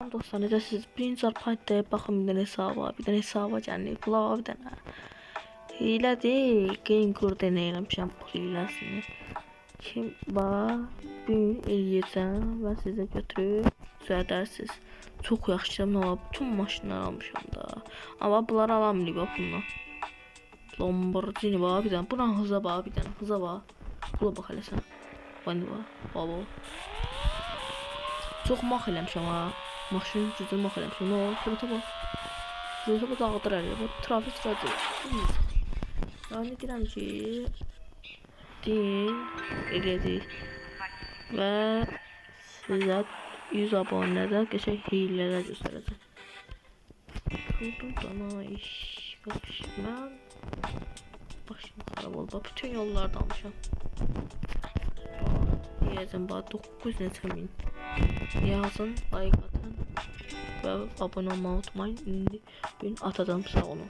Dostlar necəsiz? Birinci partiyaya baxın, bir dənə hesaba, bir dənə hesaba gəlin. Pula bir dənə. Hilədir. Game kur denəyirəm bu hiləsini. Kim bax, gün eləyəcəm və sizə götürüb düzəldərsiniz. Çox yaxşı, nə var? Bütün maşınları almışam da. Amma bunları alamıyorum bax bundan. Lamborghini bax bir dənə. Buna hıza bax bir dənə. Hıza bax. Pula bax elə sən. Bani bax. Baba. Çox max eləmişəm ha. Maşın gücünü max eləmişəm. Nə olur? Sürətə bax. Sürətə bax dağıdır elə. Bax trafik sıracı. Yəni deyirəm ki, din elədik. Və sizə 100 abunədə qəşəng hilələr göstərəcəm. Bana iş. Mən başım xarab oldu. Bütün yollarda almışam. Deyəcəm bax 9 neçə min. Yazın, like atın və abunə olmayı unutmayın. İndi gün atacağım, sağ olun.